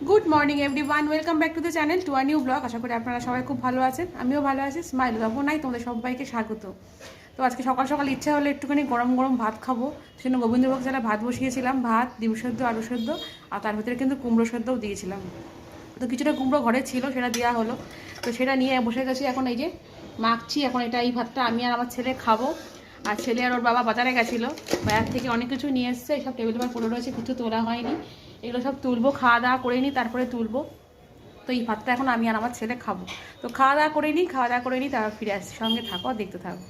Good morning everyone, welcome back to the channel to a new blog. আশা করি আপনারা সবাই খুব ভালো আছেন, আমিও ভালো আছি। স্মাইল নাই তোমাদের সবাইকে স্বাগত। তো আজকে সকাল সকাল ইচ্ছা হলো একটুখানি গরম গরম ভাত খাবো, সেজন্য গোবিন্দভোগ চালে ভাত বসিয়েছিলাম। ভাত, ডিম সেদ্ধ, আলু সেদ্ধ, আর তার ভিতরে কিন্তু কুমড়ো সেদ্ধও দিয়েছিলাম। তো কিছুটা কুমড়ো ঘরে ছিল, সেটা দেওয়া হলো। তো সেটা নিয়ে বসে গেছি এখন, এই যে মাখছি এখন। এই ভাতটা আমি আর আমার ছেলে খাবো। আর ছেলে আর ওর বাবা বাজারে গেছিলো, বাজার থেকে অনেক কিছু নিয়ে এসছে। সব টেবিল পর পড়ে রয়েছে, কিছু তোলা হয়নি। এগুলো সব তুলবো, খাওয়া দাওয়া করে নিই, তারপরে তুলবো। তো এই ভাতটা এখন আমি আর আমার ছেলে খাবো। তো খাওয়া দাওয়া করে নিই, তারপর ফিরে আসছি। সঙ্গে থাকো, দেখতে থাকো।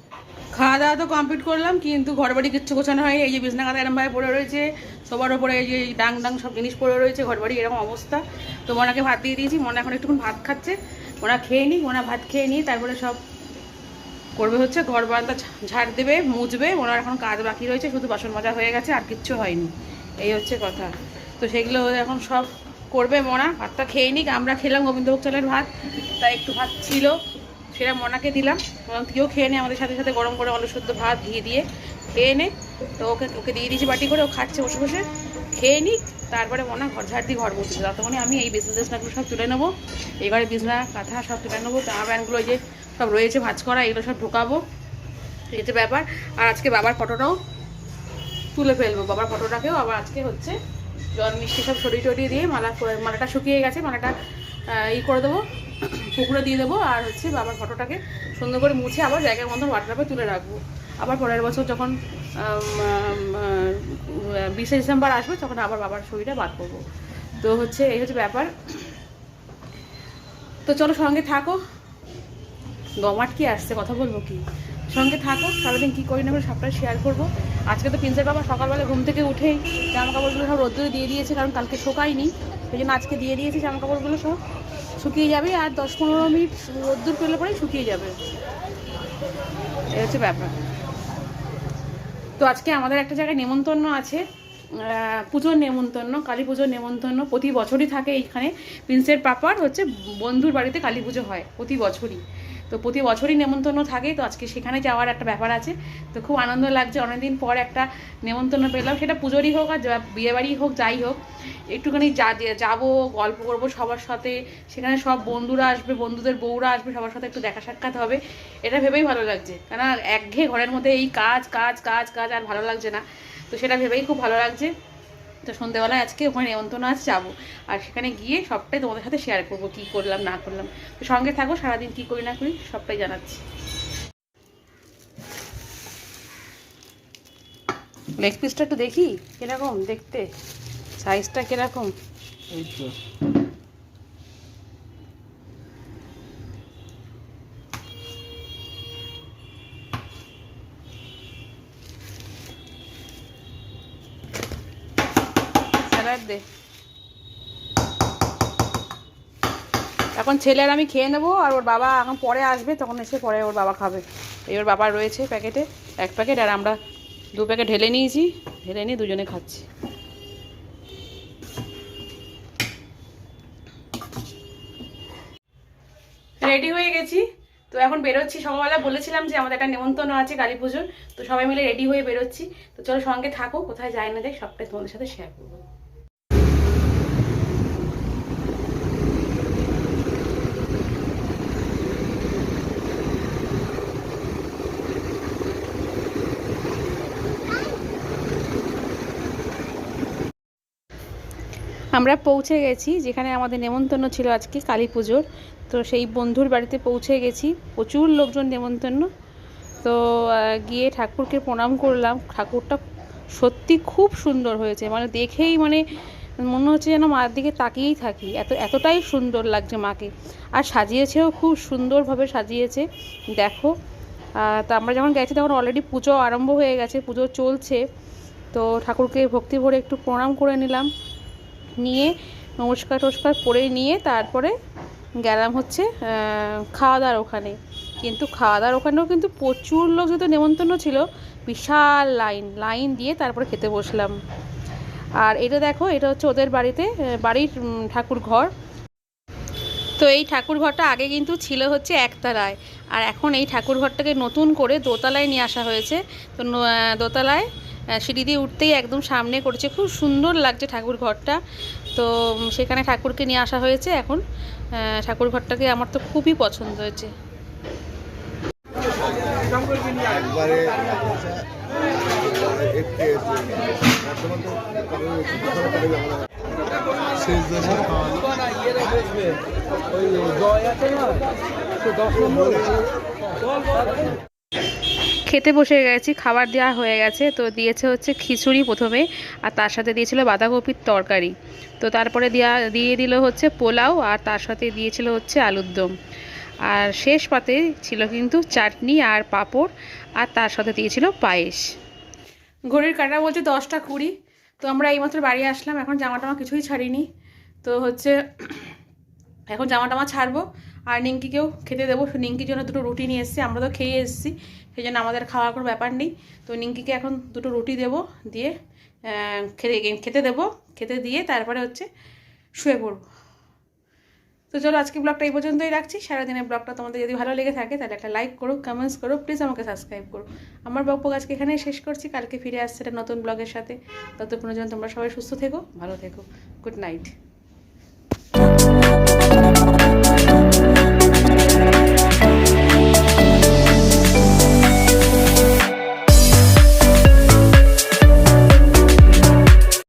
খাওয়া দাওয়া তো কমপ্লিট করলাম, কিন্তু ঘর বাড়ি কিচ্ছু গোছানো হয়। এই যে বিছনা কাঁথা এরমভাবে পড়ে রয়েছে, সবার ওপরে এই যে ডাং ডাং সব জিনিস পড়ে রয়েছে, ঘর বাড়ি এরকম অবস্থা। তো মনাকে ভাত দিয়ে দিয়েছি, মনে এখন একটুক্ষণ ভাত খাচ্ছে। ওনা খেয়ে নিই, ওনা ভাত খেয়ে নিই, তারপরে সব করবে হচ্ছে ঘর বারান্দা ঝাড় দেবে, মুছবে। ওনার এখন কাজ বাকি রয়েছে, শুধু বাসন মাজা হয়ে গেছে, আর কিচ্ছু হয়নি। এই হচ্ছে কথা। তো সেগুলো এখন সব করবে মনা। ভাতটা খেয়ে নিক, আমরা খেলাম গোবিন্দভোগ চালের ভাত, তাই একটু ভাত ছিল, সেটা মনাকে দিলাম। এবং তুইও খেয়ে নে আমাদের সাথে সাথে, গরম করে আলু শুদ্ধ ভাত ঘি দিয়ে খেয়ে নে। তো ওকে দিয়ে দিয়েছি বাটি করে, ও খাচ্ছে বসে বসে। খেয়ে নিক, তারপরে মনা ঘর ঝাড় দিয়ে ঘর মুছছে। ততক্ষণে আমি এই বিছনাগুলো সব তুলে নেবো। এই ঘরে বিছনা কাঁথা সব তুলে নেবো। জামা প্যান্টগুলো যে সব রয়েছে ভাঁজ করা, এগুলো সব ঢোকাবো। এই যে ব্যাপার। আর আজকে বাবার ফটোটাও তুলে ফেলবো। বাবার ফটোটাকেও আবার আজকে হচ্ছে জল মিষ্টি সব ছড়িয়ে দিয়ে মালাটা শুকিয়ে গেছে, মালাটা করে দেবো, পুকুরে দিয়ে দেবো। আর হচ্ছে বাবার ফটোটাকে সুন্দর করে মুছে আবার জায়গার মতো ওয়াটারপে তুলে রাখবো। আবার পরের বছর যখন 20শে ডিসেম্বর আসবে, তখন আবার বাবার ছবিটা বার করবো। তো হচ্ছে এই হচ্ছে ব্যাপার। তো চলো সঙ্গে থাকো। গমাট কি আসছে, কথা বলবো কি, সঙ্গে থাকো। সারাদিন কী করি না করে সবটাই শেয়ার করবো। আজকে তো প্রিন্সের বাবা সকালবেলা ঘুম থেকে উঠেই জামা কাপড়গুলো সব রোদ্দুরে দিয়ে দিয়েছে, কারণ কালকে শোকায়নি। সেই জন্য আজকে দিয়ে দিয়েছি, জামা কাপড়গুলো সব শুকিয়ে যাবে। আর 10-15 মিনিট রোদ্দুর পেলে পরেই শুকিয়ে যাবে। এই হচ্ছে ব্যাপার। তো আজকে আমাদের একটা জায়গায় নেমন্তন্ন আছে, পুজোর নেমন্তন্ন, কালী পুজোর নেমন্তন্ন। প্রতি বছরই থাকে এইখানে। প্রিন্সের পাপার হচ্ছে বন্ধুর বাড়িতে কালী পুজো হয় প্রতি বছরই। তো প্রতি বছরই নেমন্তন্ন থাকে। তো আজকে সেখানে যাওয়ার একটা ব্যাপার আছে। তো খুব আনন্দ লাগছে, অনেকদিন পর একটা নেমন্তন্ন পেলাম। সেটা পুজোরই হোক আর বিয়েবাড়ি হোক, যাই হোক, একটুখানি যাবো, গল্প করবো সবার সাথে। সেখানে সব বন্ধুরা আসবে, বন্ধুদের বউরা আসবে, সবার সাথে একটু দেখা সাক্ষাৎ হবে। এটা ভেবেই ভালো লাগছে, কেন একঘেয়ে ঘরের মধ্যে এই কাজ কাজ কাজ কাজ আর ভালো লাগছে না। তো সেটা ভেবেই খুব ভালো লাগছে। তো সন্ধ্যেবেলায় আজকে ওখানে নেমন্তন্ন আছে, যাবো। আর সেখানে গিয়ে সবটাই তোমাদের সাথে শেয়ার করবো, কী করলাম না করলাম। তো সঙ্গে থাকো, সারাদিন কী করি না করি সবটাই জানাচ্ছি। লেগ পিসটা একটু দেখি কিরকম দেখতে, সাইজটা কিরকম। এই তো স্যালাড দে। এখন ছেলে আর আমি খেয়ে নেবো, আর ওর বাবা এখন পরে আসবে, তখন এসে পরে ওর বাবা খাবে। এই ওর বাবা রয়েছে প্যাকেটে, 1 প্যাকেট, আর আমরা 2 প্যাকেট ঢেলে নিয়েছি। ঢেলে নিয়ে দুজনে খাচ্ছি। রেডি হয়ে গেছি, তো এখন বেরোচ্ছি। সকালবেলা বলেছিলাম যে আমাদের একটা নেমন্তন্ন আছে কালী পুজোর, তো সবাই মিলে রেডি হয়ে বেরোচ্ছি। তো চলো সঙ্গে থাকো, কোথায় যাই না যাই সবটাই তোমাদের সাথে শেয়ার করবো। আমরা পৌঁছে গেছি যেখানে আমাদের নেমন্তন্ন ছিল আজকে কালী পুজোর। তো সেই বন্ধুর বাড়িতে পৌঁছে গেছি, প্রচুর লোকজন নেমন্তন্ন। তো গিয়ে ঠাকুরকে প্রণাম করলাম। ঠাকুরটা সত্যি খুব সুন্দর হয়েছে, মানে দেখেই মানে মনে হচ্ছে যেন মার দিকে তাকিয়েই থাকি, এতটাই সুন্দর লাগছে মাকে। আর সাজিয়েছেও খুব সুন্দরভাবে সাজিয়েছে, দেখো। তো আমরা যখন গেছি তখন অলরেডি পুজো আরম্ভ হয়ে গেছে, পুজো চলছে। তো ঠাকুরকে ভক্তি ভরে একটু প্রণাম করে নিলাম, নিয়ে নমস্কার টমস্কার করে নিয়ে তারপরে গেলাম হচ্ছে খাওয়া দাওয়ার ওখানে। কিন্তু খাওয়া দাওয়ার ওখানেও কিন্তু প্রচুর লোক, যেহেতু নেমন্তন্ন ছিল, বিশাল লাইন দিয়ে তারপরে খেতে বসলাম। আর এটা দেখো, এটা হচ্ছে ওদের বাড়ির ঠাকুর ঘর। তো এই ঠাকুর ঘরটা আগে কিন্তু ছিল হচ্ছে একতলায়, আর এখন এই ঠাকুর ঘরটাকে নতুন করে দোতলায় নিয়ে আসা হয়েছে। তো দোতলায় সিঁড়ি দিয়ে উঠতেই একদম সামনে করেছে, খুব সুন্দর লাগছে ঠাকুর ঘরটা। তো সেখানে ঠাকুরকে নিয়ে আসা হয়েছে। এখন ঠাকুর ঘরটাকে আমার তো খুবই পছন্দ হয়েছে। খেতে বসে গেছি, খাবার দেওয়া হয়ে গেছে। তো দিয়েছে হচ্ছে খিচুড়ি প্রথমে, আর তার সাথে দিয়েছিল বাঁধাকপির তরকারি। তো তারপরে দিয়ে দিল হচ্ছে পোলাও, আর তার সাথে দিয়েছিল হচ্ছে আলুর দম। আর শেষ পাতে ছিল কিন্তু চাটনি আর পাঁপড়, আর তার সাথে দিয়েছিল পায়েস। ঘড়ির কাঁটা বলছে 10টা 20। তো আমরা এইমাত্র বাড়ি আসলাম, এখন জামা টামা কিছুই ছাড়িনি। তো হচ্ছে এখন জামা টামা ছাড়বো, আর নিঙ্কিকেও খেতে দেবো। নিঙ্কির জন্য 2টো রুটি নিয়ে এসেছি, আমরা তো খেয়ে এসেছি, সেই জন্য আমাদের খাওয়ার কোনো ব্যাপার নেই। তো নিঙ্কিকে এখন 2টো রুটি দেবো, দিয়ে খেতে দেবো, খেতে দিয়ে তারপরে হচ্ছে শুয়ে পড়বো। তো চলো আজকে ব্লগটা এই পর্যন্তই রাখছি। সারাদিনের ব্লগটা তোমাদের যদি ভালো লেগে থাকে তাহলে একটা লাইক করো, কমেন্টস করো, প্লিজ আমাকে সাবস্ক্রাইব করো। আমার ব্লগ আজকে এখানেই শেষ করছি, কালকে ফিরে আসছে একটা নতুন ব্লগের সাথে। ততক্ষণের জন্য তোমরা সবাই সুস্থ থেকো, ভালো থেকো। Good night.